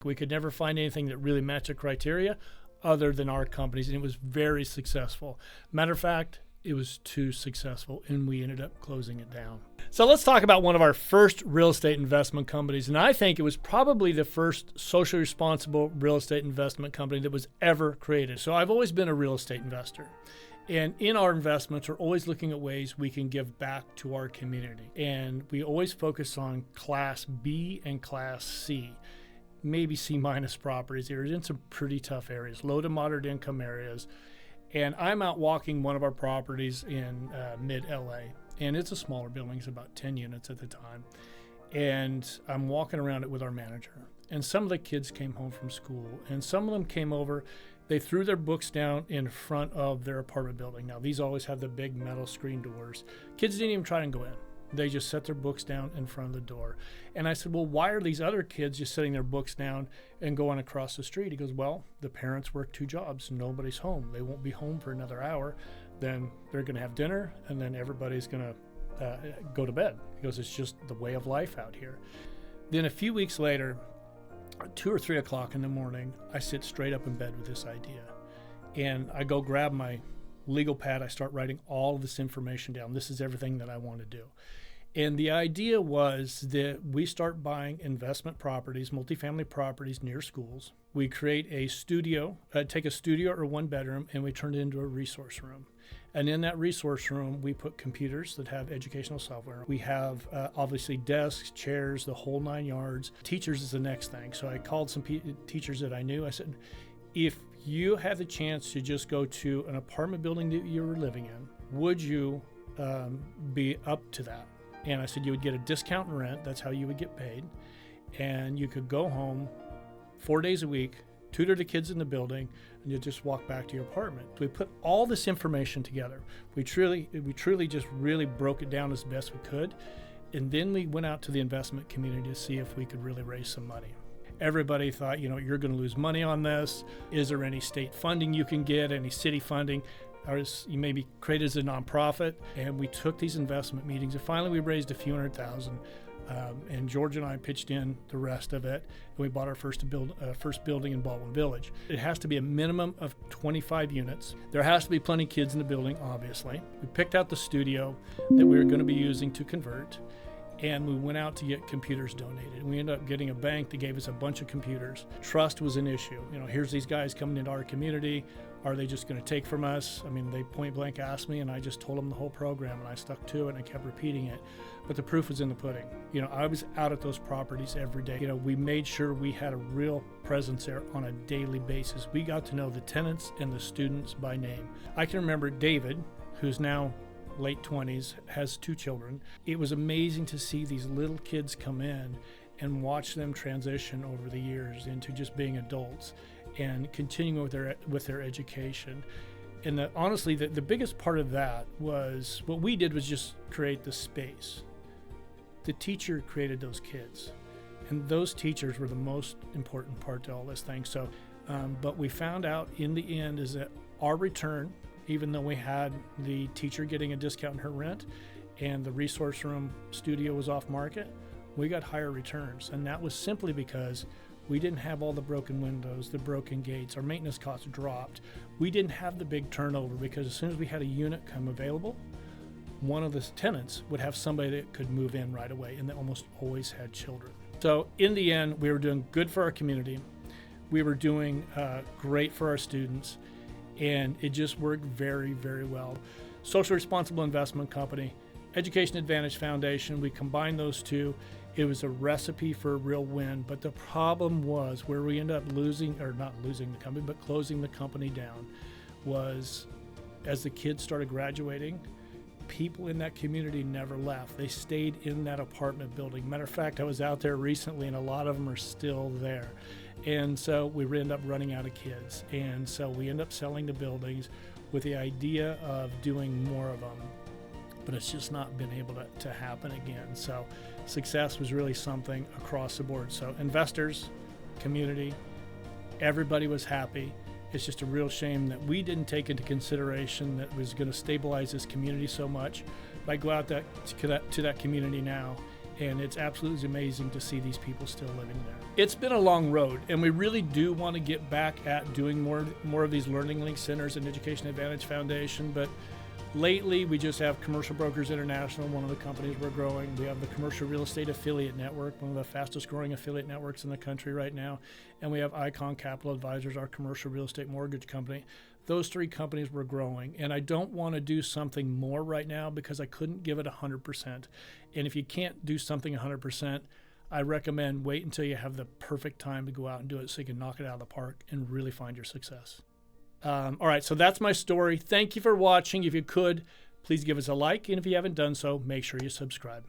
We could never find anything that really matched the criteria other than our companies, and it was very successful. Matter of fact, it was too successful, and we ended up closing it down. So let's talk about one of our first real estate investment companies, and I think it was probably the first socially responsible real estate investment company that was ever created. So I've always been a real estate investor. And in our investments, we're always looking at ways we can give back to our community. And we always focus on Class B and Class C, maybe C minus properties. They're in some pretty tough areas, low to moderate income areas. And I'm out walking one of our properties in mid-LA. And it's a smaller building, it's about 10 units at the time. And I'm walking around it with our manager. And some of the kids came home from school, and some of them came over. They threw their books down in front of their apartment building. Now, these always have the big metal screen doors. Kids didn't even try and go in. They just set their books down in front of the door. And I said, well, why are these other kids just setting their books down and going across the street? He goes, well, the parents work 2 jobs. Nobody's home. They won't be home for another hour. Then they're going to have dinner, and then everybody's going to go to bed. He goes, it's just the way of life out here. Then a few weeks later, 2 or 3 o'clock in the morning, I sit straight up in bed with this idea. And I go grab my legal pad. I start writing all of this information down. This is everything that I want to do. And the idea was that we start buying investment properties, multifamily properties near schools. We create a studio, take a studio or 1 bedroom, and we turn it into a resource room. And in that resource room, we put computers that have educational software. We have obviously desks, chairs, the whole 9 yards. Teachers is the next thing. So I called some teachers that I knew. I said, if you had the chance to just go to an apartment building that you were living in, would you be up to that? And I said, you would get a discount in rent. That's how you would get paid. And you could go home 4 days a week, tutor the kids in the building, and you just walk back to your apartment. We put all this information together. We truly just really broke it down as best we could. And then we went out to the investment community to see if we could really raise some money. Everybody thought, you're going to lose money on this. Is there any state funding you can get, any city funding? Or you may be created as a nonprofit. And we took these investment meetings, and finally we raised a few $100,000. And George and I pitched in the rest of it, and we bought our first building in Baldwin Village. It has to be a minimum of 25 units. There has to be plenty of kids in the building, obviously. We picked out the studio that we were going to be using to convert, and we went out to get computers donated. We ended up getting a bank that gave us a bunch of computers. Trust was an issue. Here's these guys coming into our community. Are they just going to take from us? I mean, they point blank asked me, and I just told them the whole program, and I stuck to it, and I kept repeating it. But the proof was in the pudding. I was out at those properties every day. We made sure we had a real presence there on a daily basis. We got to know the tenants and the students by name. I can remember David, who's now late 20s, has 2 children. It was amazing to see these little kids come in and watch them transition over the years into just being adults and continuing with their education. And honestly, the biggest part of that was what we did was just create the space. The teacher created those kids, and those teachers were the most important part to all this thing. So, but we found out in the end is that our return, even though we had the teacher getting a discount in her rent and the resource room studio was off market, we got higher returns. And that was simply because we didn't have all the broken windows, the broken gates, our maintenance costs dropped. We didn't have the big turnover because as soon as we had a unit come available, one of the tenants would have somebody that could move in right away, and they almost always had children. So in the end, we were doing good for our community. We were doing great for our students, and it just worked very, very well. Social Responsible Investment Company, Education Advantage Foundation, we combined those two. It was a recipe for a real win, but the problem was where we ended up closing the company down was as the kids started graduating, people in that community never left. They stayed in that apartment building. Matter of fact, I was out there recently, and a lot of them are still there. And so we ended up running out of kids. And so we ended up selling the buildings with the idea of doing more of them. But it's just not been able to happen again. So success was really something across the board. So investors, community, everybody was happy. It's just a real shame that we didn't take into consideration that was going to stabilize this community so much. But I go out to that community now, and it's absolutely amazing to see these people still living there. It's been a long road, and we really do want to get back at doing more of these Learning Link Centers and Education Advantage Foundation, but lately we just have Commercial Brokers International, one of the companies we're growing. We have the Commercial Real Estate Affiliate Network, one of the fastest growing affiliate networks in the country right now, and we have Icon Capital Advisors, our commercial real estate mortgage company. Those three companies were growing, and I don't want to do something more right now because I couldn't give it 100%. And if you can't do something 100%, I recommend wait until you have the perfect time to go out and do it so you can knock it out of the park and really find your success. All right, so that's my story. Thank you for watching. If you could, please give us a like, and if you haven't done so, make sure you subscribe.